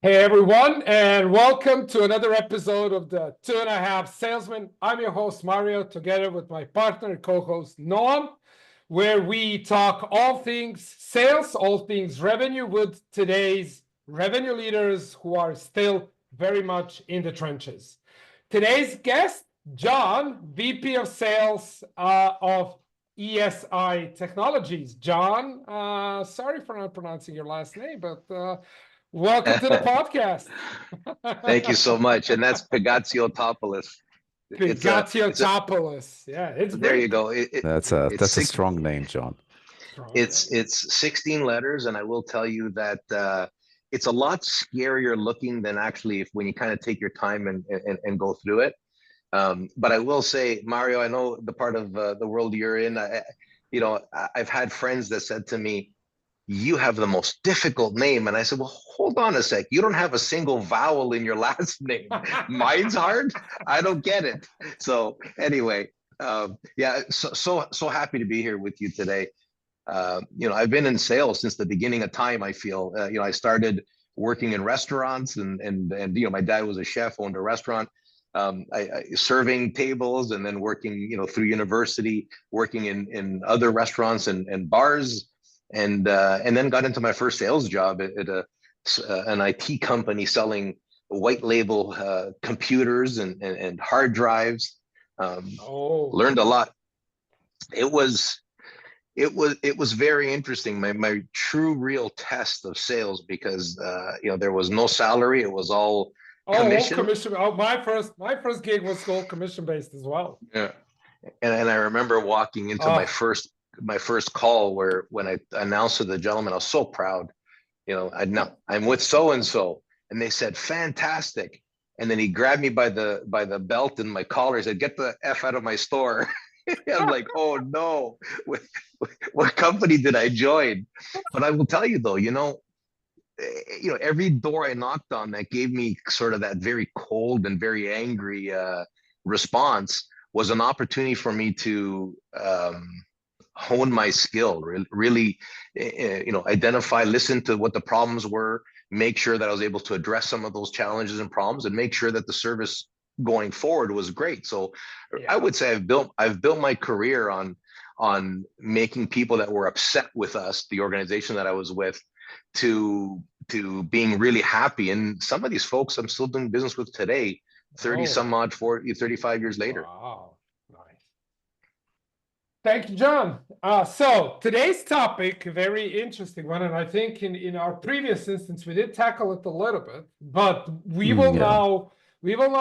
Hey everyone, and welcome to another episode of the 2.5 Salesmen. I'm your host Mario, together with my partner and co-host Noam, where we talk all things sales, all things revenue with today's revenue leaders who are still very much in the trenches. Today's guest, John, VP of Sales of ESI Technologies. John, sorry for not pronouncing your last name, but welcome to the podcast. Thank you so much. And that's Pigatsiotopoulos. It's a, Pigatsiotopoulos. Yeah, it's there you Greek. go. That's a It's that's a six, strong name, John. Strong, yeah. it's 16 letters, and I will tell you that it's a lot scarier looking than actually when you kind of take your time and go through it. But I will say, Mario, I know the part of the world you're in. I've had friends that said to me, "You have the most difficult name," and I said, "Well, hold on a sec. You don't have a single vowel in your last name. Mine's hard. I don't get it." So anyway, yeah, so happy to be here with you today. I've been in sales since the beginning of time. I feel, I started working in restaurants, and my dad was a chef, owned a restaurant. I serving tables, and then working, through university, working in other restaurants and bars, and then got into my first sales job at an IT company selling white label computers and hard drives. Learned a lot. It was it was very interesting. My true real test of sales, because there was no salary. It was all all commission. commission. Oh, my first gig was all commission based as well. Yeah. And I remember walking into my first call, where when I announced to the gentleman, I was so proud. I'm with so and so, and they said fantastic. And then he grabbed me by the belt and my collar. He said, "Get the F out of my store." I'm like, "Oh no, what company did I join?" But I will tell you though, every door I knocked on that gave me sort of that very cold and very angry response was an opportunity for me to hone my skill, really, identify, listen to what the problems were, make sure that I was able to address some of those challenges and problems, and make sure that the service going forward was great. So I would say I've built my career on making people that were upset with us, the organization that I was with, to being really happy. And some of these folks I'm still doing business with today, 30 some odd, 40, 35 years later. Wow, nice. Thank you, John. So today's topic, a very interesting one, and I think in our previous instance we did tackle it a little bit, but we will now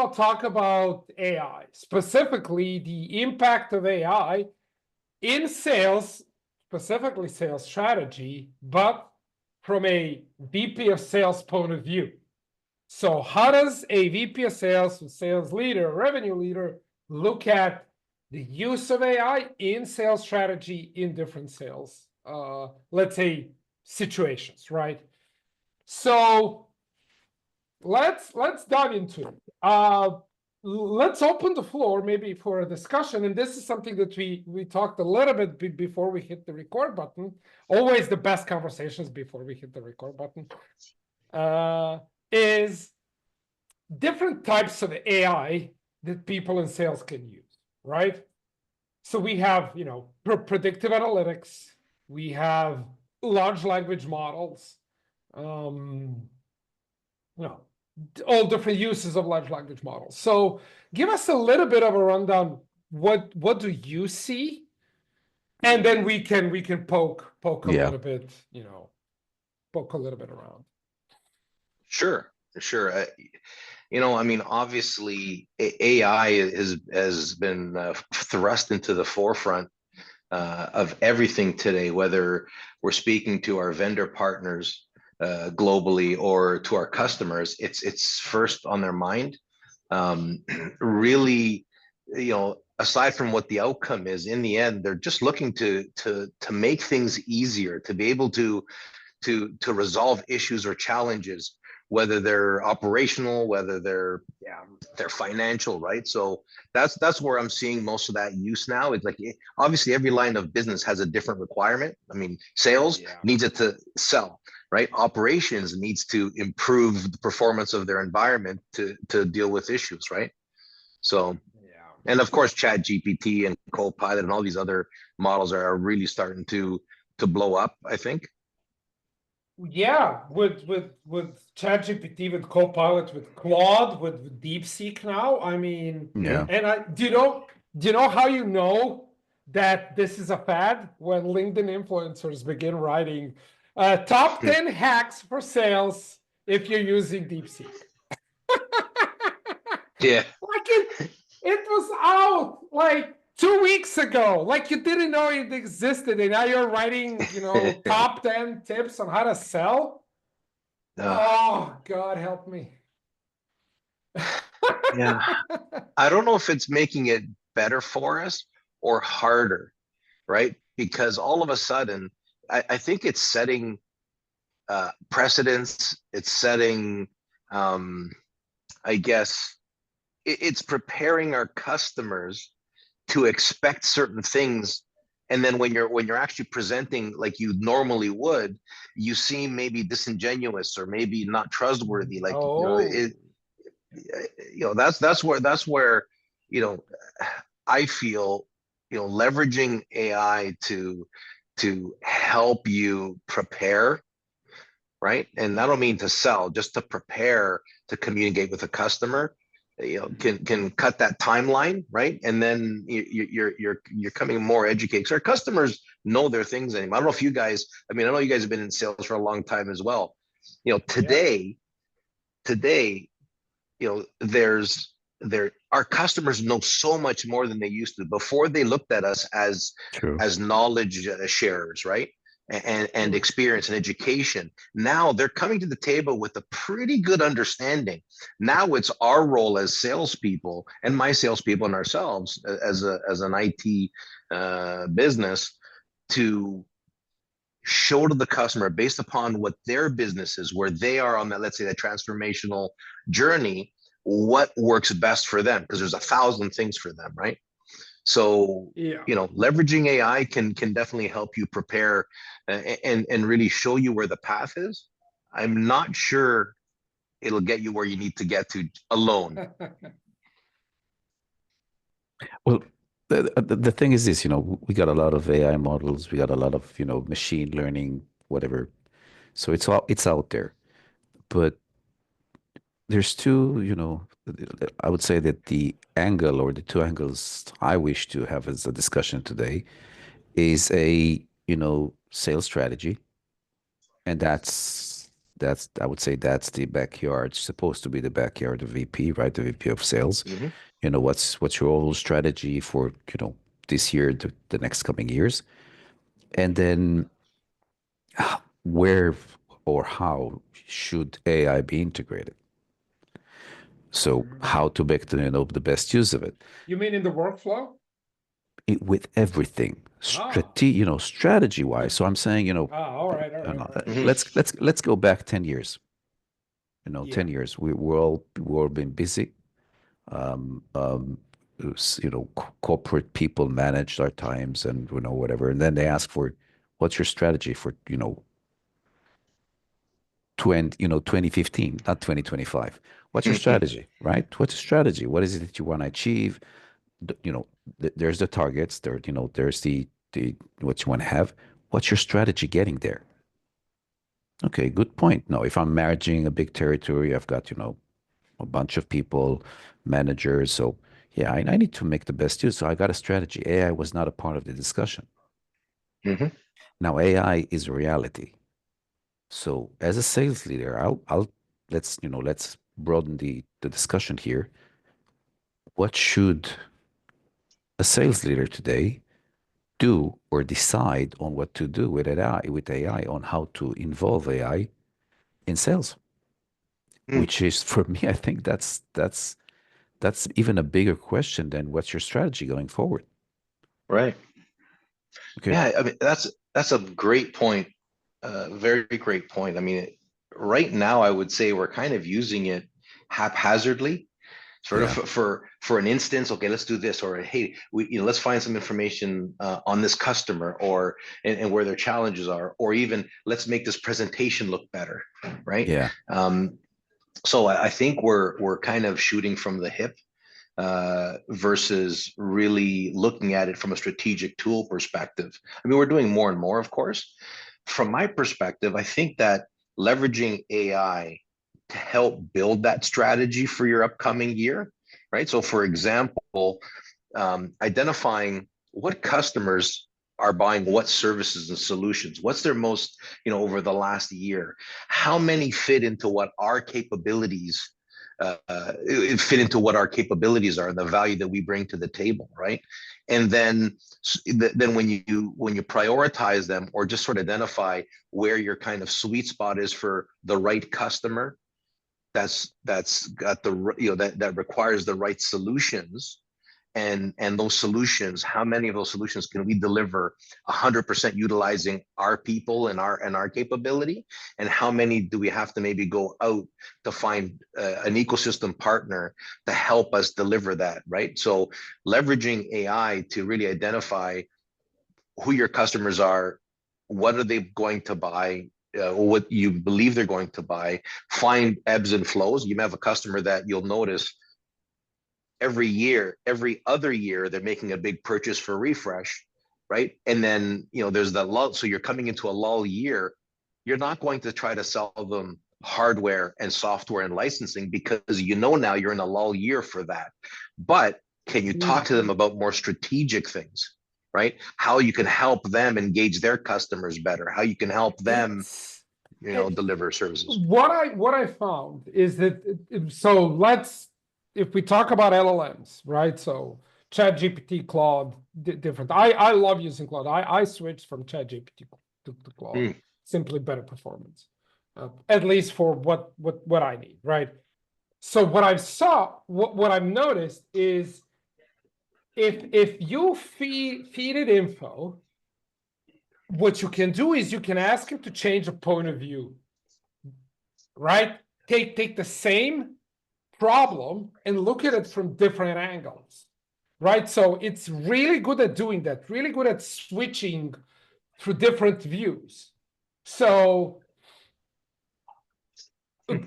talk about AI, specifically the impact of AI in sales, specifically sales strategy, but from a VP of sales point of view. So how does a VP of sales, a sales leader, a revenue leader look at the use of AI in sales strategy in different sales, let's say, situations, right? So let's dive into it. Let's open the floor maybe for a discussion, and this is something that we talked a little bit before we hit the record button. Always the best conversations before we hit the record button. Is different types of AI that people in sales can use, right? So we have, predictive analytics, we have large language models, all different uses of large language models. So give us a little bit of a rundown. What do you see? And then we can poke a little bit, poke a little bit around. Sure. Obviously AI has been thrust into the forefront of everything today, whether we're speaking to our vendor partners globally or to our customers. It's first on their mind. Really, aside from what the outcome is, in the end, they're just looking to make things easier, to be able to resolve issues or challenges, whether they're operational, whether they're financial, right? So that's where I'm seeing most of that use now. It's like, obviously every line of business has a different requirement. I mean, sales needs it to sell. right? Operations needs to improve the performance of their environment to deal with issues, right? So, and of course, ChatGPT and Copilot and all these other models are really starting to blow up, I think. Yeah, with ChatGPT, with Copilot, with Claude, with DeepSeek now. I mean, Yeah. And do you know how you know that this is a fad? When LinkedIn influencers begin writing top 10 hacks for sales if you're using DeepSeek. Yeah. Like it was out like 2 weeks ago. Like you didn't know it existed, and now you're writing, top 10 tips on how to sell. Oh, God help me. Yeah. I don't know if it's making it better for us or harder, right? Because all of a sudden, I think it's setting precedents. It's setting, I guess, it's preparing our customers to expect certain things. And then when you're actually presenting like you normally would, you seem maybe disingenuous or maybe not trustworthy. Like that's where I feel leveraging AI to help you prepare, right? And I don't mean to sell, just to prepare to communicate with a customer, can cut that timeline, right? And then you're coming more educated. So our customers know their things anymore. I don't know if you guys, I know you guys have been in sales for a long time as well. Today, our customers know so much more than they used to. Before, they looked at us as knowledge sharers, right? And experience and education. Now they're coming to the table with a pretty good understanding. Now it's our role as salespeople and my salespeople and ourselves as an IT business to show to the customer based upon what their business is, where they are on that, let's say, that transformational journey, what works best for them, because there's 1,000 things for them, right? So, leveraging AI can definitely help you prepare and really show you where the path is. I'm not sure it'll get you where you need to get to alone. Well, the thing is this, we got a lot of AI models, we got a lot of, machine learning, whatever. So it's out there. But there's two, I would say that the angle or the two angles I wish to have as a discussion today is a, sales strategy. And that's I would say that's the backyard, supposed to be the backyard of VP, right? The VP of sales. What's your overall strategy for, this year, the next coming years? And then where or how should AI be integrated? So how to make the best use of it. You mean in the workflow? With everything, strategy wise. So I'm saying, all right. let's go back 10 years. 10 years. We've all been busy. Corporate people managed our times and whatever. And then they ask for, what's your strategy for 2015, not 2025? What's your strategy, right? What's your strategy? What is it that you want to achieve? There's the targets. There's the what you want to have. What's your strategy getting there? Okay, good point. Now, if I'm managing a big territory, I've got a bunch of people, managers. So yeah, I need to make the best use. So I got a strategy. AI was not a part of the discussion. Now AI is a reality. So as a sales leader, let's broaden the discussion here. What should a sales leader today do or decide on what to do with AI, on how to involve AI in sales? Which is, for me, I think that's even a bigger question than what's your strategy going forward. Right. Okay. Yeah, that's a great point. Very great point. Right now I would say we're kind of using it haphazardly. sort of for an instance. Okay, let's do this, or hey, let's find some information on this customer, or and where their challenges are, or even let's make this presentation look better, right? Yeah. So I think we're kind of shooting from the hip versus really looking at it from a strategic tool perspective. I mean, we're doing more and more, of course. From my perspective, I think that leveraging AI to help build that strategy for your upcoming year, right? So, for example, identifying what customers are buying what services and solutions, what's their most, over the last year, how many fit into what our capabilities fit into what our capabilities are and the value that we bring to the table, right? And then when you prioritize them, or just sort of identify where your kind of sweet spot is for the right customer, that's got the that requires the right solutions, and those solutions, how many of those solutions can we deliver 100% utilizing our people and our capability, and how many do we have to maybe go out to find an ecosystem partner to help us deliver that, right? So leveraging AI to really identify who your customers are, what are they going to buy, what you believe they're going to buy, find ebbs and flows. You may have a customer that you'll notice every other year, they're making a big purchase for refresh, right? And then, there's the lull. So you're coming into a lull year. You're not going to try to sell them hardware and software and licensing, because now you're in a lull year for that. But can you talk to them about more strategic things, right? How you can help them engage their customers better, how you can help them, deliver services. What I found is that, if we talk about LLMs, right? So ChatGPT, Claude, different. I love using Claude. I switched from ChatGPT to Claude. Simply better performance, at least for what I need, right? So what I've noticed is, if you feed it info, what you can do is you can ask it to change a point of view, right? Take the same problem and look at it from different angles, right? So it's really good at doing that, really good at switching through different views. So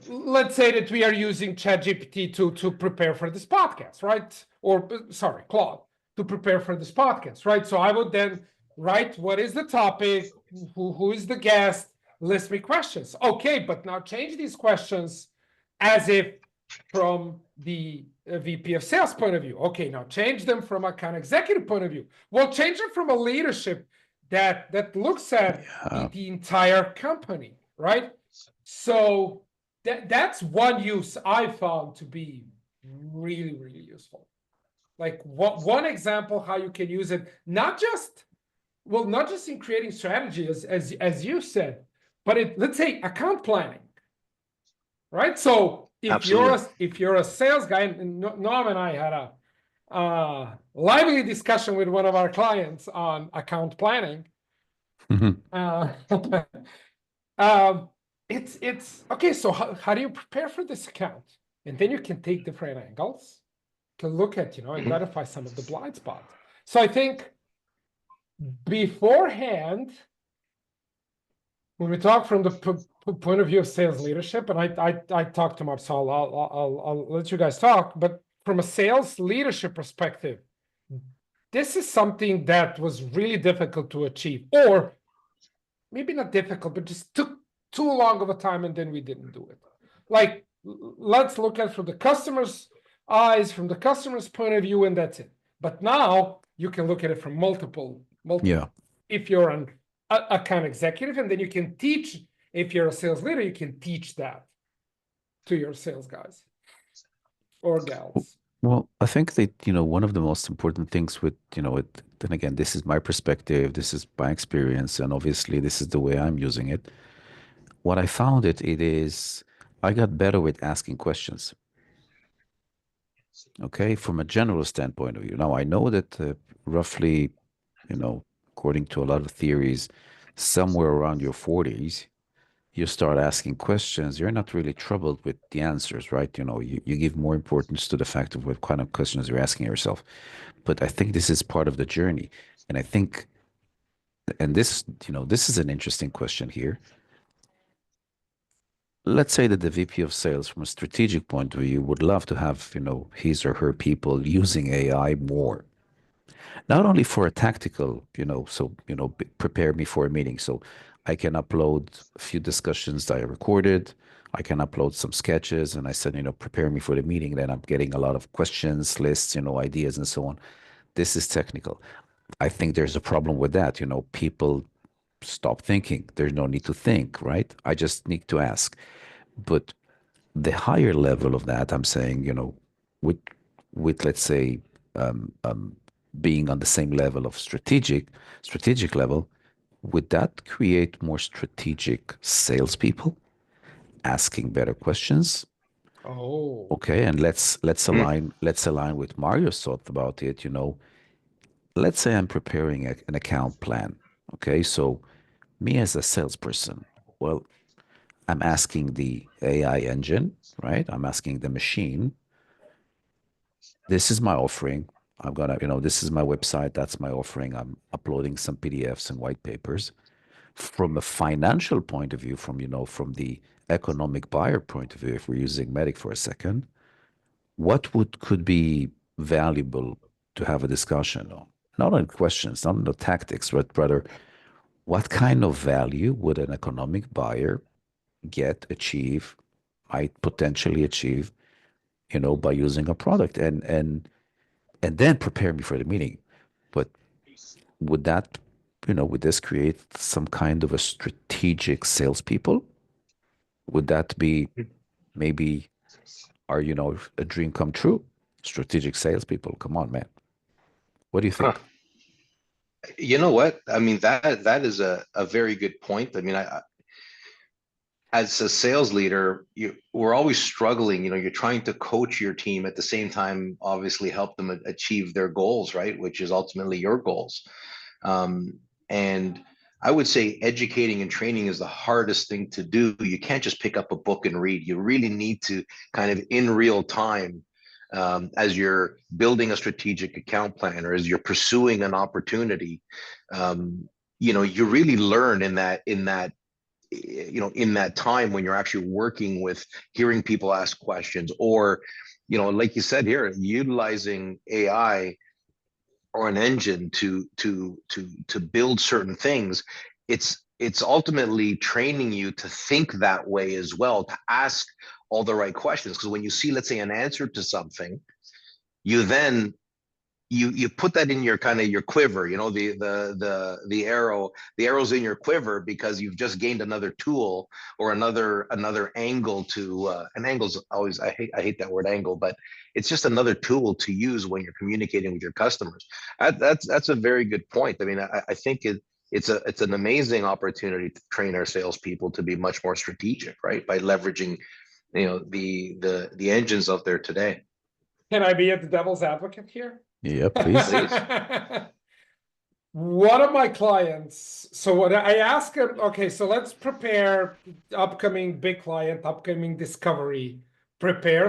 let's say that we are using ChatGPT to prepare for this podcast, right? Or sorry, Claude, to prepare for this podcast, right? So I would then write, what is the topic, who is the guest, list me questions. Okay, but now change these questions as if from the VP of sales point of view. Okay, now change them from account executive point of view. Well, change them from a leadership that looks at the entire company, right? So that's one use I found to be really, really useful. Like one example how you can use it, not just in creating strategy, as you said, but let's say account planning, right? So if you're a sales guy, and Noam and I had a lively discussion with one of our clients on account planning. It's okay. So how do you prepare for this account? And then you can take different angles to look at, identify some of the blind spots. So I think beforehand, when we talk from the point of view of sales leadership, and I talk too much, so I'll let you guys talk. But from a sales leadership perspective, this is something that was really difficult to achieve, or maybe not difficult, but just took too long of a time, and then we didn't do it. Like, let's look at it from the customer's eyes, from the customer's point of view, and that's it. But now you can look at it from multiple. Yeah. If you're an account executive, and then you can teach. If you're a sales leader, you can teach that to your sales guys or gals. Well, I think that, one of the most important things with, then again, this is my perspective, this is my experience, and obviously this is the way I'm using it. What I found it is I got better with asking questions. Okay, from a general standpoint of view. Now, I know that roughly, according to a lot of theories, somewhere around your 40s, you start asking questions, you're not really troubled with the answers, right? You give more importance to the fact of what kind of questions you're asking yourself. But I think this is part of the journey. And I think, and this is an interesting question here. Let's say that the VP of sales, from a strategic point of view, would love to have, his or her people using AI more. Not only for a tactical, so, prepare me for a meeting. So I can upload a few discussions that I recorded. I can upload some sketches, and I said, prepare me for the meeting. Then I'm getting a lot of questions, lists, ideas, and so on. This is technical. I think there's a problem with that. People stop thinking. There's no need to think, right? I just need to ask. But the higher level of that, I'm saying, with let's say, being on the same level of strategic level, would that create more strategic salespeople asking better questions? Oh, Okay, and let's align with Mario's thought about it. Let's say I'm preparing an account plan. Okay, so me as a salesperson, well, I'm asking the AI engine, right? I'm asking the machine, this is my offering. I'm gonna, this is my website, that's my offering. I'm uploading some PDFs and white papers. From a financial point of view, from the economic buyer point of view, if we're using Medic for a second, what could be valuable to have a discussion on? Not on questions, not on the tactics, but rather what kind of value would an economic buyer might potentially achieve, by using a product, and then prepare me for the meeting. But would that, would this create some kind of a strategic salespeople? Would that be maybe a dream come true? Strategic salespeople. Come on, man. What do you Huh. think? You know what? I mean, that is a very good point. I mean, as a sales leader, we're always struggling. You're trying to coach your team at the same time, obviously help them achieve their goals, right? Which is ultimately your goals. And I would say educating and training is the hardest thing to do. You can't just pick up a book and read. You really need to kind of in real time, as you're building a strategic account plan or as you're pursuing an opportunity, you really learn in that time when you're actually working with hearing people ask questions, or like you said here, utilizing AI or an engine to build certain things. It's ultimately training you to think that way as well, to ask all the right questions, because when you see, let's say, an answer to something, you then you put that in your kind of your quiver, the arrows in your quiver, because you've just gained another tool or another angle to an angle's always, I hate that word angle, but it's just another tool to use when you're communicating with your customers. That's a very good point. I mean, I think it's an amazing opportunity to train our salespeople to be much more strategic, right? By leveraging the engines out there today. can I be the devil's advocate here? Yeah, please. Please. One of my clients, so what I ask him, okay, so let's prepare upcoming big client, upcoming discovery.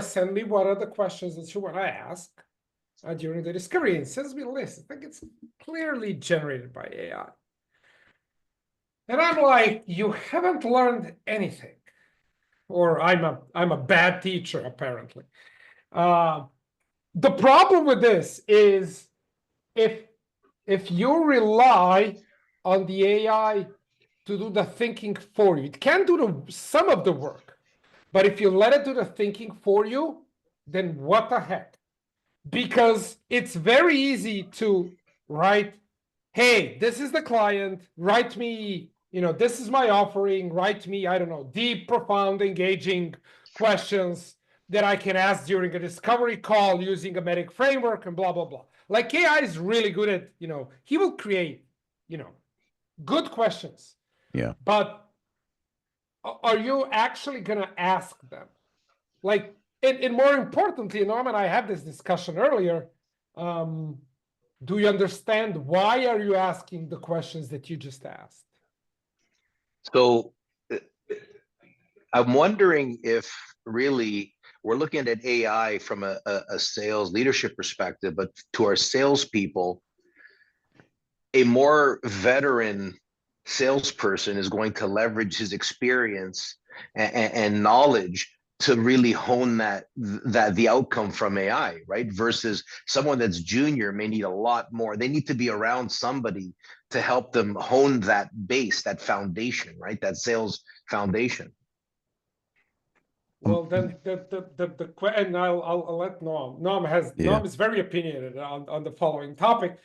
Send me what are the questions that you want to ask during the discovery, and sends me a list. I think it's clearly generated by AI. And I'm like, you haven't learned anything, or I'm a bad teacher apparently. The problem with this is if you rely on the AI to do the thinking for you, it can do some of the work, but if you let it do the thinking for you, then what the heck? Because it's very easy to write, hey, this is the client, write me, this is my offering, write me, I don't know, deep, profound, engaging questions that I can ask during a discovery call using a Medic framework and blah, blah, blah. Like AI is really good at, he will create, good questions. Yeah. But are you actually going to ask them? Like, and more importantly, Noam and I had this discussion earlier. Do you understand why are you asking the questions that you just asked? So I'm wondering if really we're looking at AI from a sales leadership perspective, but to our salespeople, a more veteran salesperson is going to leverage his experience and knowledge to really hone that the outcome from AI, right? Versus someone that's junior may need a lot more. They need to be around somebody to help them hone that base, that foundation, right? That sales foundation. Well, then and I'll let Noam. Noam is very opinionated on the following topic.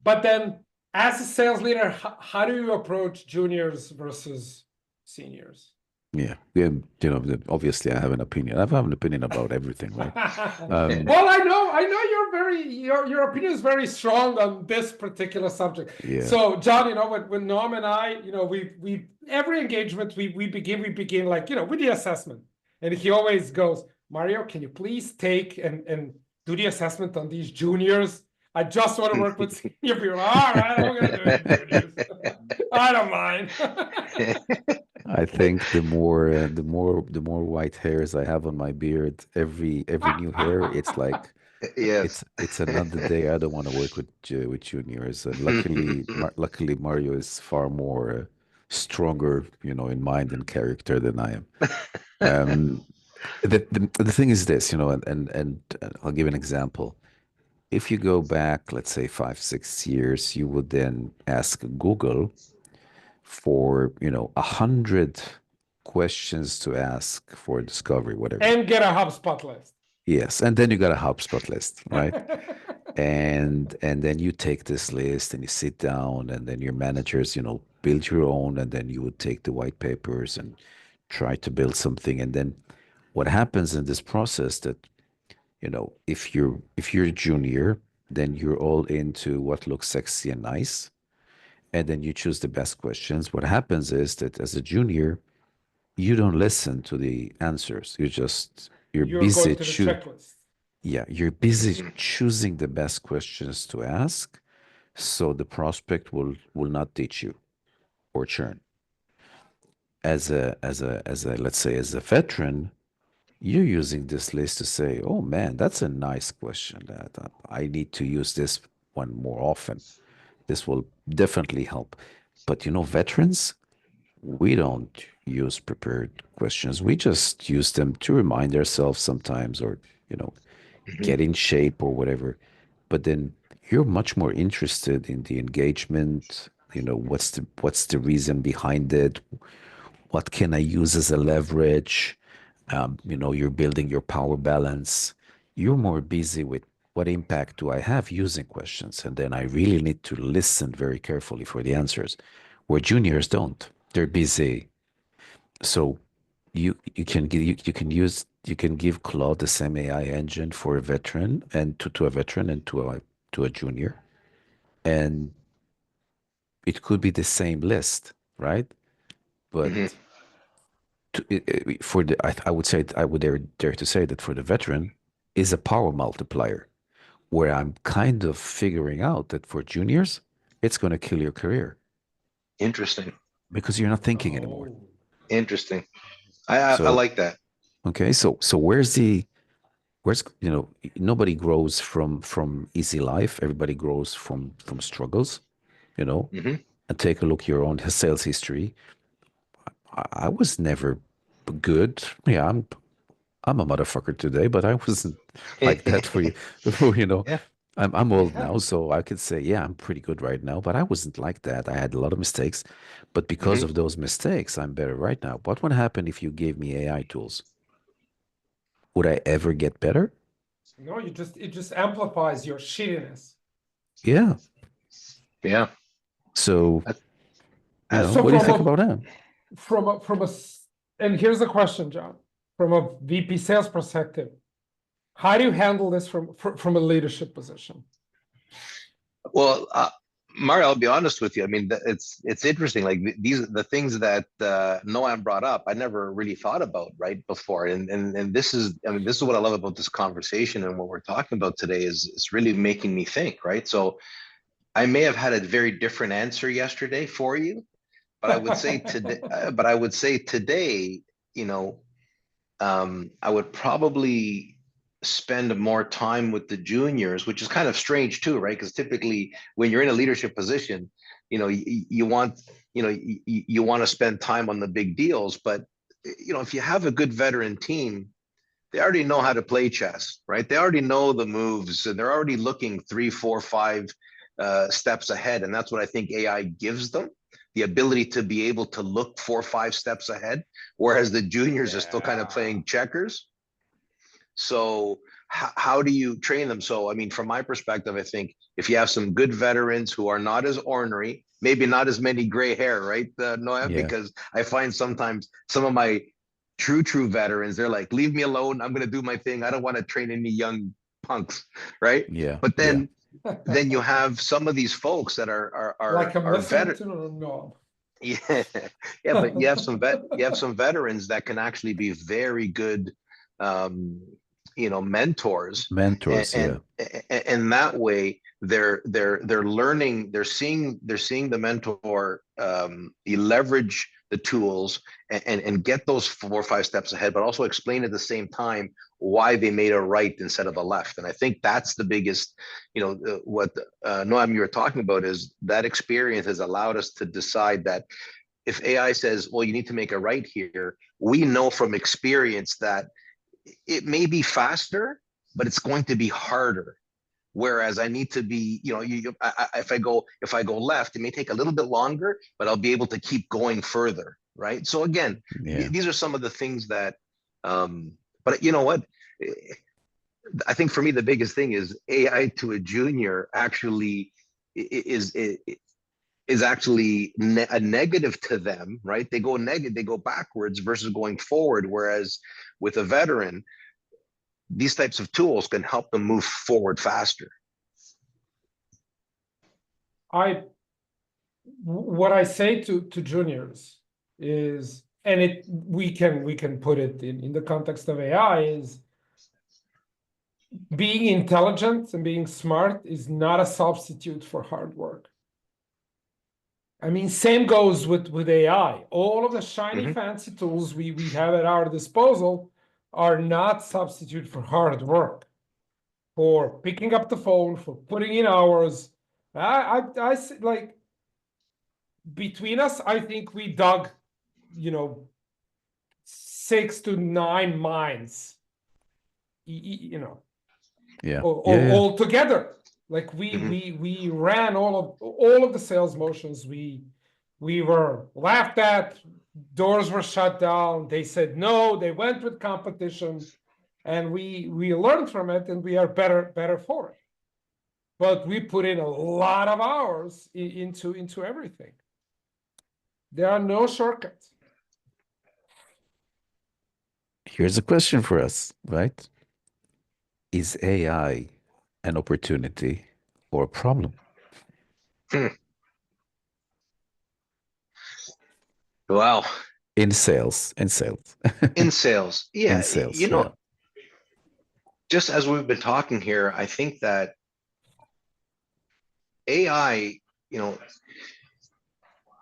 But then, as a sales leader, how do you approach juniors versus seniors? Yeah, you know, obviously I have an opinion. I have an opinion about everything, right? Well, I know your opinion is very strong on this particular subject. Yeah. So, John, you know, when Noam and I, you know, we every engagement we begin like, you know, with the assessment, and he always goes, Mario, can you please take and do the assessment on these juniors? I just want to work with senior people. All right, I'm gonna do it, juniors. I don't mind. I think the more white hairs I have on my beard, every new hair, it's like Yes. it's another day. I don't want to work with juniors. And luckily Mario is far more stronger, you know, in mind and character than I am. The thing is this, you know, and I'll give an example. If you go back, let's say 5, 6 years, you would then ask Google for, you know, 100 questions to ask for discovery, whatever. And get a HubSpot list. Yes, and then you got a HubSpot list, right? and then you take this list and you sit down, and then your managers, you know, build your own, and then you would take the white papers and try to build something. And then what happens in this process that, you know, if you're a junior, then you're all into what looks sexy and nice, and then you choose the best questions. What happens is that as a junior, you don't listen to the answers. You're busy you're busy choosing the best questions to ask, so the prospect will not ditch you or churn. As a let's say as a veteran, you're using this list to say, oh man, that's a nice question. That I need to use this one more often. This will definitely help. But you know, veterans, we don't use prepared questions. We just use them to remind ourselves sometimes, or, you know, get in shape or whatever. But then you're much more interested in the engagement. You know, what's the reason behind it? What can I use as a leverage? You know, you're building your power balance. You're more busy with what impact do I have using questions, and then I really need to listen very carefully for the answers. Where juniors don't, they're busy. So you can give Claude the same AI engine for a veteran and to a veteran and to a junior, and it could be the same list, right? But for the I would say, I would dare to say that for the veteran is a power multiplier, where I'm kind of figuring out that for juniors, it's going to kill your career. Interesting. Because you're not thinking anymore. Interesting. I like that. Okay, so where's you know, nobody grows from easy life. Everybody grows from struggles, you know. And take a look at your own sales history. I was never good. Yeah, I'm a motherfucker today, but I wasn't like that for you. You know, Yeah. I'm old now, so I could say, yeah, I'm pretty good right now, but I wasn't like that. I had a lot of mistakes, but because of those mistakes, I'm better right now. What would happen if you gave me AI tools? Would I ever get better? No, it just amplifies your shittiness. Yeah. Yeah. So, you know, what do you think about that? And here's the question, John. From a VP sales perspective, how do you handle this from a leadership position? Well, Mario, I'll be honest with you. I mean, it's interesting. Like the things that Noam brought up, I never really thought about right before. And this is, I mean, this is what I love about this conversation, and what we're talking about today is it's really making me think, right? So I may have had a very different answer yesterday for you, but I would say today, you know, I would probably spend more time with the juniors, which is kind of strange too, right? Because typically when you're in a leadership position, you want, you want to spend time on the big deals. But, if you have a good veteran team, they already know how to play chess, right? They already know the moves and they're already looking 3, 4, 5 steps ahead. And that's what I think AI gives them, the ability to be able to look 4 or 5 steps ahead, whereas the juniors are still kind of playing checkers. So how do you train them? So, I mean, from my perspective, I think if you have some good veterans who are not as ornery, maybe not as many gray hair, right, Noam? Yeah. Because I find sometimes some of my true veterans, they're like, leave me alone. I'm going to do my thing. I don't want to train any young punks, right? Yeah. But then you have some of these folks that are like I'm listening veterans. to Noam. Yeah, yeah, but you have some veterans that can actually be very good, mentors. Mentors, And that way they're learning, they're seeing the mentor, you leverage the tools and get those 4 or 5 steps ahead, but also explain at the same time why they made a right instead of a left. And I think that's the biggest, what Noam, you were talking about, is that experience has allowed us to decide that if AI says, well, you need to make a right here, we know from experience that it may be faster, but it's going to be harder. Whereas I need to be, if I go left, it may take a little bit longer, but I'll be able to keep going further, right? So again, these are some of the things that, but you know what? I think for me, the biggest thing is AI to a junior actually is actually a negative to them, right? They go negative, they go backwards versus going forward. Whereas with a veteran, these types of tools can help them move forward faster. What I say to juniors is, and we can put it in the context of AI, is being intelligent and being smart is not a substitute for hard work. I mean, same goes with AI. All of the shiny fancy tools we have at our disposal are not substitute for hard work, for picking up the phone, for putting in hours. I like, between us, I think we dug, 6 to 9 mines, all together. Like we ran all of the sales motions. We were laughed at, doors were shut down. They said no, they went with competition, and we learned from it, and we are better for it. But we put in a lot of hours into everything. There are no shortcuts. Here's a question for us, right? Is AI an opportunity or a problem? Wow. In sales. In sales. Yeah. In sales, just as we've been talking here, I think that AI,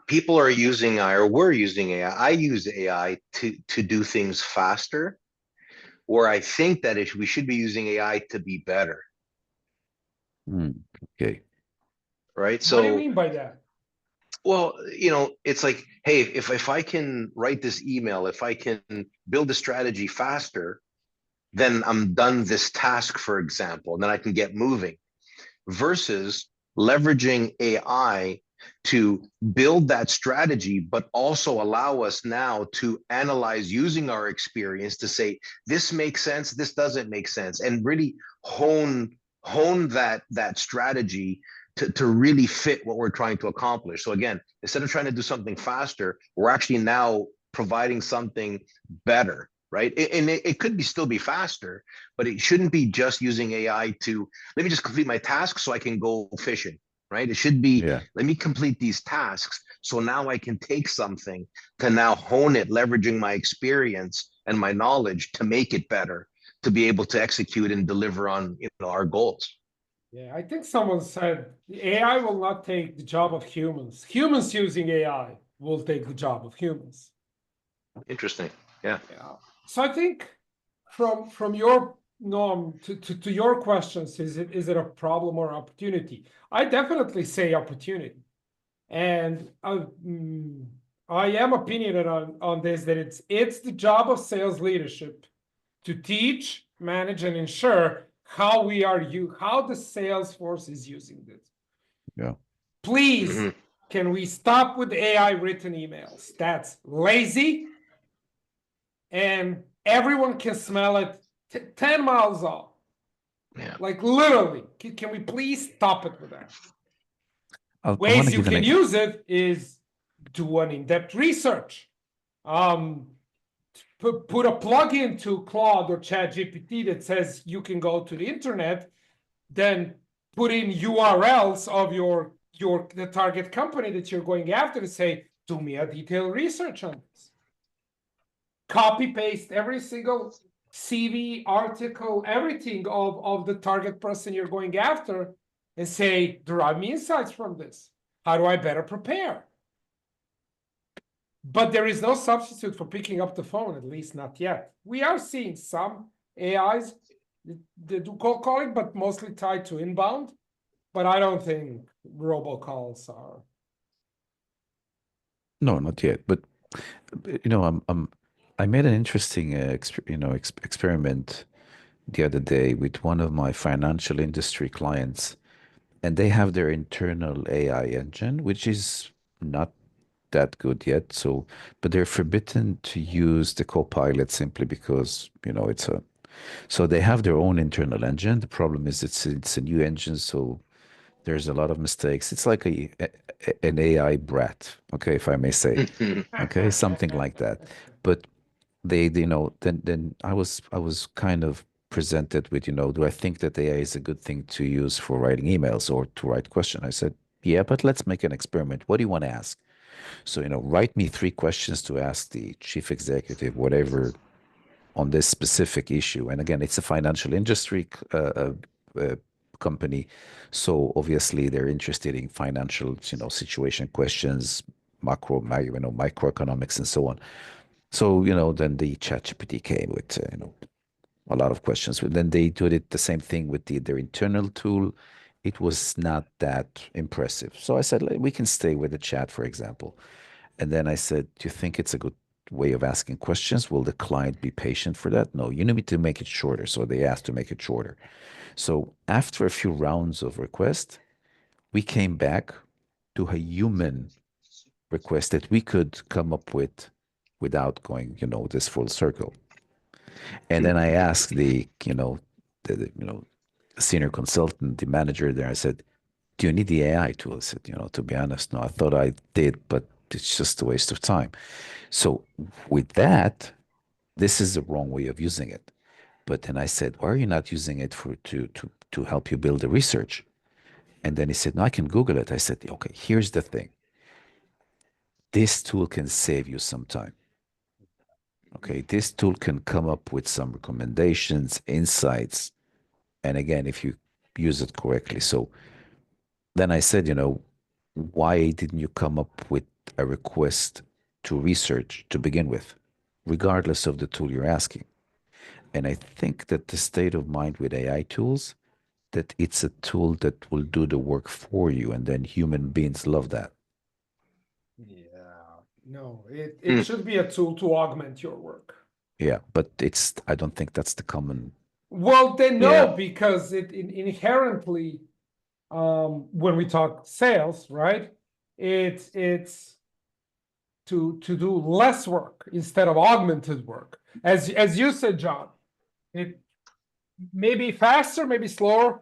people are using AI, or we're using AI. I use AI to do things faster, where I think that we should be using AI to be better. Okay. Right. So what do you mean by that? Well, it's like, hey, if I can write this email, if I can build a strategy faster, then I'm done this task, for example, and then I can get moving. Versus leveraging AI to build that strategy, but also allow us now to analyze using our experience to say, this makes sense, this doesn't make sense, and really hone that strategy to really fit what we're trying to accomplish. So again, instead of trying to do something faster, we're actually now providing something better, right? And it could still be faster, but it shouldn't be just using AI to, let me just complete my tasks so I can go fishing, right? It should be, let me complete these tasks so now I can take something to now hone it, leveraging my experience and my knowledge to make it better, to be able to execute and deliver on our goals. Yeah, I think someone said AI will not take the job of humans. Humans using AI will take the job of humans. Interesting. Yeah. So I think from your Noam to your questions, is it a problem or opportunity? I definitely say opportunity. And I am opinionated on this, that it's the job of sales leadership to teach, manage, and ensure how the sales force is using this. Yeah. Please, can we stop with AI written emails? That's lazy, and everyone can smell it 10 miles off. Yeah. Like literally, can we please stop it with that? I want Ways to you give can use it is do an in-depth research. Put a plug into Claude or ChatGPT that says you can go to the internet, then put in URLs of the target company that you're going after to say, do me a detailed research on this. Copy paste every single CV, article, everything of the target person you're going after, and say, derive me insights from this. How do I better prepare? But there is no substitute for picking up the phone, at least not yet. We are seeing some AIs that do cold calling, but mostly tied to inbound. But I don't think robocalls are. No, not yet. But I made an interesting experiment the other day with one of my financial industry clients, and they have their internal AI engine, which is not that good yet. But they're forbidden to use the Copilot simply because, so they have their own internal engine. The problem is it's a new engine, so there's a lot of mistakes. It's like an AI brat, okay, if I may say, okay, something like that. But then I was kind of presented with, do I think that AI is a good thing to use for writing emails or to write questions? I said, yeah, but let's make an experiment. What do you want to ask? So, write me 3 questions to ask the chief executive, whatever, on this specific issue. And again, it's a financial industry company. So obviously they're interested in financial, situation questions, microeconomics and so on. So, then the ChatGPT came with, a lot of questions. But then they did it the same thing with their internal tool. It was not that impressive. So I said, we can stay with the chat, for example. And then I said, do you think it's a good way of asking questions? Will the client be patient for that? No, you need to make it shorter. So they asked to make it shorter. So after a few rounds of request, we came back to a human request that we could come up with without going, this full circle. And then I asked the senior consultant, the manager there, I said, do you need the AI tool? I said, to be honest, no, I thought I did, but it's just a waste of time. So with that, this is the wrong way of using it. But then I said, why are you not using it to help you build the research? And then he said, no, I can Google it. I said, okay, here's the thing. This tool can save you some time. Okay, this tool can come up with some recommendations, insights, and again, if you use it correctly. So then I said, why didn't you come up with a request to research to begin with, regardless of the tool you're asking? And I think that the state of mind with AI tools, that it's a tool that will do the work for you, and then human beings love that. Yeah, no, it should be a tool to augment your work. Yeah, but I don't think that's the common. Well, then no, because it inherently, when we talk sales, right? It's to do less work instead of augmented work. As you said, John, it may be faster, maybe slower.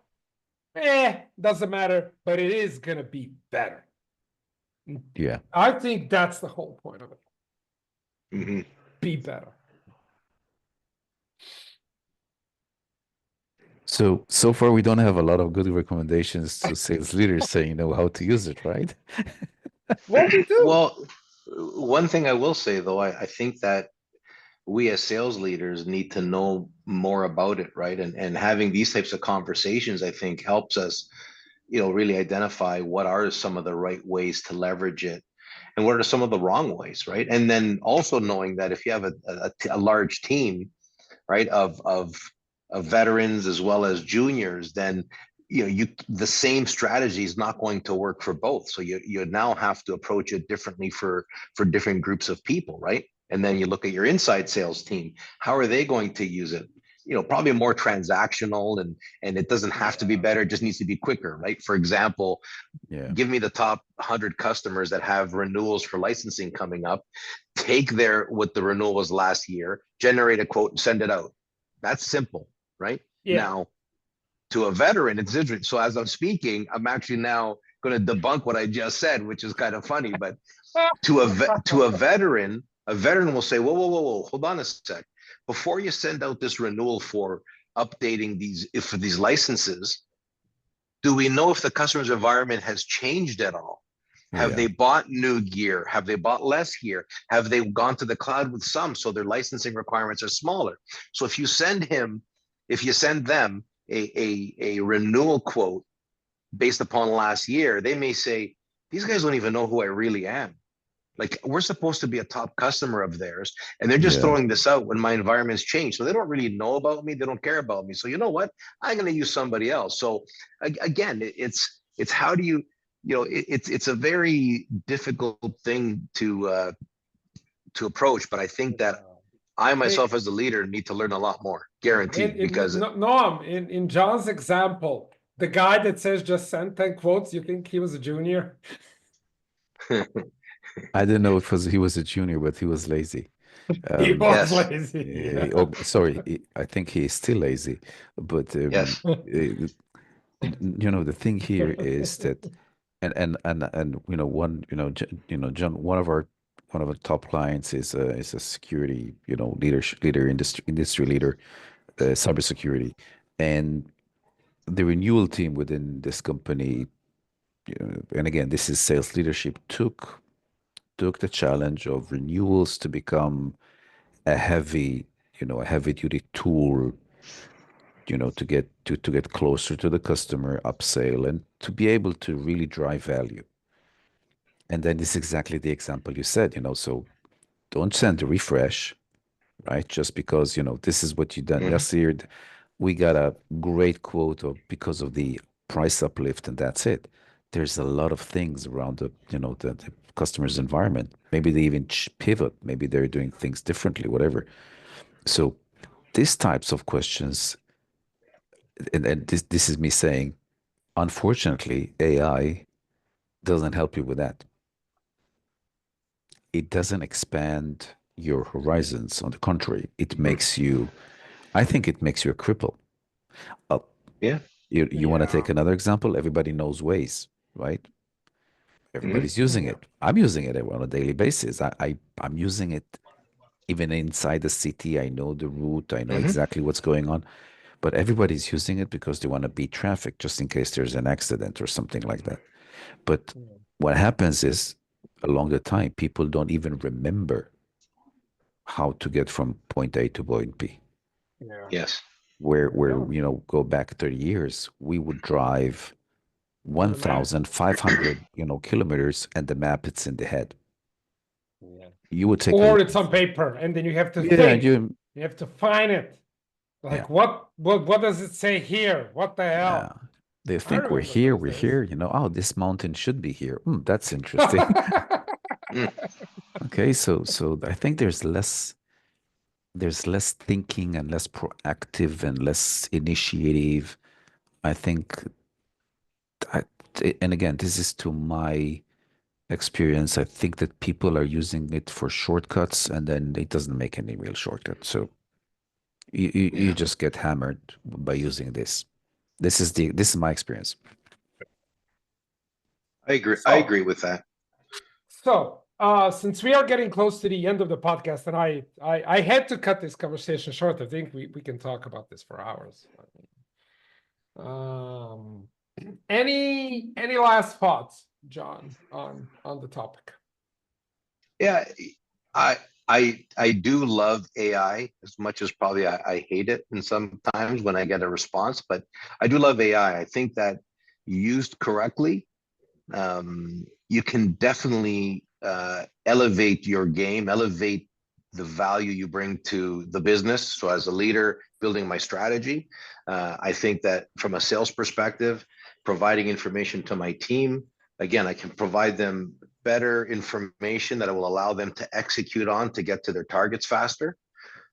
Doesn't matter, but it is gonna be better. Yeah. I think that's the whole point of it. Be better. So far we don't have a lot of good recommendations to sales leaders saying, how to use it, right? Well, we do. Well, one thing I will say though, I think that we as sales leaders need to know more about it, right? And having these types of conversations, I think, helps us, really identify what are some of the right ways to leverage it. and what are some of the wrong ways, right? And then also knowing that if you have a large team, right, of veterans as well as juniors, then the same strategy is not going to work for both. So you now have to approach it differently for different groups of people, right? And then you look at your inside sales team. How are they going to use it? Probably more transactional, and it doesn't have to be better, it just needs to be quicker, right? For example, give me the top 100 customers that have renewals for licensing coming up, take what the renewal was last year, generate a quote and send it out. That's simple, right? Now, to a veteran, it's interesting. So as I'm speaking, I'm actually now going to debunk what I just said, which is kind of funny. But to a veteran will say, whoa, hold on a sec. Before you send out this renewal for updating these licenses, do we know if the customer's environment has changed at all? Have they bought new gear? Have they bought less gear? Have they gone to the cloud with some, so their licensing requirements are smaller? So if you send them a renewal quote based upon last year, they may say, these guys don't even know who I really am. Like, we're supposed to be a top customer of theirs, and they're just throwing this out when my environment's changed. So they don't really know about me. They don't care about me. So you know what? I'm going to use somebody else. So again, it's how do you, it's a very difficult thing to approach. But I think that I myself as a leader need to learn a lot more, guaranteed. Because Noam, in John's example, the guy that says just send 10 quotes, you think he was a junior? I didn't know he was a junior, but he was lazy. He was lazy. Sorry, I think he is still lazy. But yes, the thing here is that, and John, one of our top clients is a security, industry leader, cybersecurity, and the renewal team within this company, and again, this is sales leadership, took the challenge of renewals to become a heavy duty tool, to get closer to the customer, upsell, and to be able to really drive value. And then this is exactly the example you said, so don't send a refresh, right? Just because, this is what you done last year. We got a great quote because of the price uplift, and that's it. There's a lot of things around the customer's environment. Maybe they even pivot. Maybe they're doing things differently, whatever. So these types of questions, and this is me saying, unfortunately, AI doesn't help you with that. It doesn't expand your horizons. On the contrary, I think it makes you a cripple. You want to take another example? Everybody knows Waze, right? Everybody's using it. I'm using it on a daily basis. I'm using it even inside the city. I know the route. I know exactly what's going on. But everybody's using it because they want to beat traffic just in case there's an accident or something like that. But what happens is, along the time, people don't even remember how to get from point A to point B. Yes. Where go back 30 years, we would drive 1,500 kilometers, and the map, it's in the head. You would take, or it's on paper, and then you have to think. You have to find it. Like, what does it say here? What the hell? They think we're here. Oh, this mountain should be here. That's interesting. Okay, so I think there's less thinking and less proactive and less initiative. I think, and again, this is to my experience. I think that people are using it for shortcuts, and then it doesn't make any real shortcut. So you just get hammered by using this. This is my experience. I agree. I agree with that. So, since we are getting close to the end of the podcast, and I had to cut this conversation short. I think we can talk about this for hours. Any last thoughts, John, on the topic? Yeah, I do love AI as much as probably I hate it, and sometimes when I get a response, but I do love AI. I think that used correctly, you can definitely elevate your game, elevate the value you bring to the business. So as a leader, building my strategy, I think that from a sales perspective, providing information to my team, again, I can provide them better information that will allow them to execute on to get to their targets faster.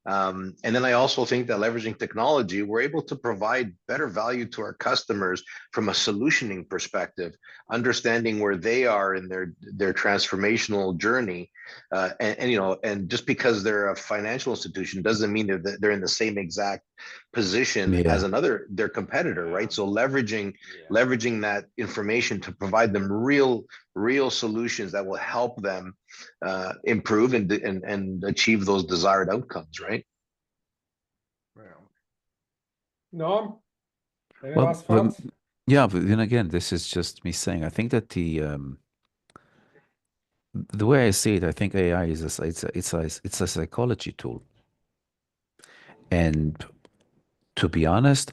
And then I also think that leveraging technology, we're able to provide better value to our customers from a solutioning perspective, understanding where they are in their transformational journey. And just because they're a financial institution doesn't mean they're in the same exact position as their competitor, right? So leveraging that information to provide them real solutions that will help them improve and achieve those desired outcomes, right? Noam, any last thoughts? Yeah, but then again, this is just me saying. I think that the way I see it, I think AI is it's a psychology tool, and to be honest,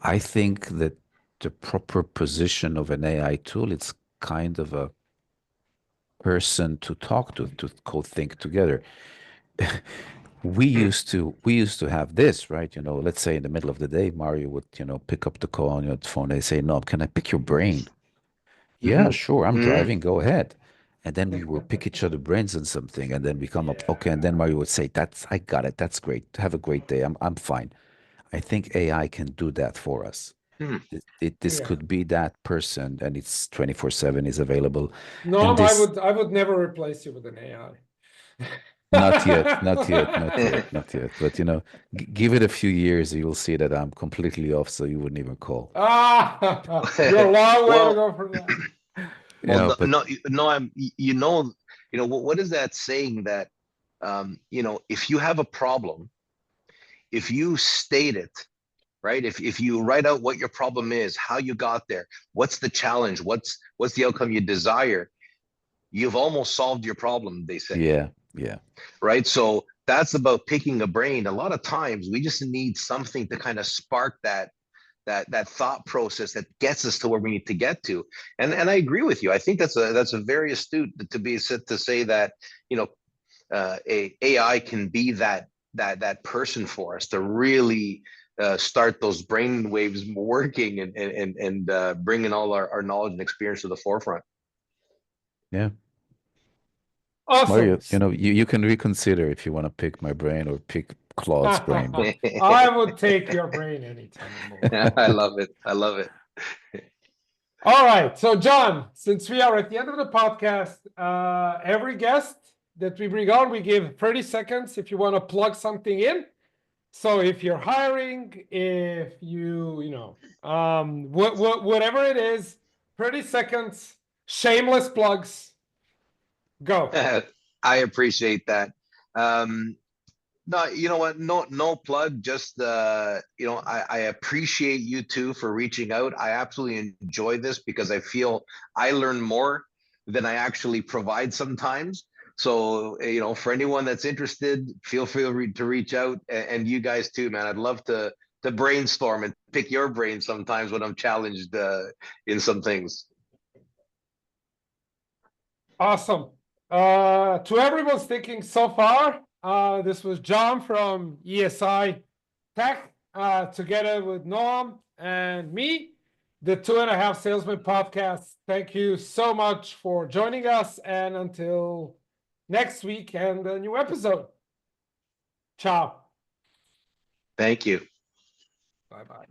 I think that the proper position of an AI tool, it's kind of a person to talk to co-think together. We used to have this, right? Let's say in the middle of the day, Mario would, pick up the call on your phone and say, "No, can I pick your brain?" Yeah, sure. I'm driving. Go ahead. And then we will pick each other brains on something, and then we come up, okay. And then Mario would say, I got it. That's great. Have a great day. I'm fine. I think AI can do that for us. This could be that person, and it's 24/7 is available. No, I would never replace you with an AI. Not yet. But give it a few years, you will see that I'm completely off, so you wouldn't even call. You're a long way to go from that. Well, what is that saying that, if you have a problem, if you state it, right? If you write out what your problem is, how you got there, what's the challenge, what's the outcome you desire, you've almost solved your problem, they say. Yeah. Right. So that's about picking a brain. A lot of times we just need something to kind of spark that thought process that gets us to where we need to get to. And I agree with you. I think that's a very astute to say that, AI can be that person for us to really start those brain waves working and bringing all our knowledge and experience to the forefront. Yeah. Awesome. Mario, you can reconsider if you want to pick my brain or pick Claude's brain. I would take your brain anytime. I love it. All right. So, John, since we are at the end of the podcast, every guest that we bring on, we give 30 seconds if you want to plug something in. So if you're hiring, if whatever it is, 30 seconds, shameless plugs. Go. I appreciate that. No, you know what? No plug. Just I appreciate you two for reaching out. I absolutely enjoy this because I feel I learn more than I actually provide sometimes. So for anyone that's interested, feel free to reach out, and you guys too, man. I'd love to brainstorm and pick your brain sometimes when I'm challenged in some things. Awesome. To everyone's thinking so far, this was John from ESI Tech, together with Noam and me, the 2.5 Salesmen Podcast. Thank you so much for joining us, and until next week and a new episode. Ciao. Thank you. Bye-bye.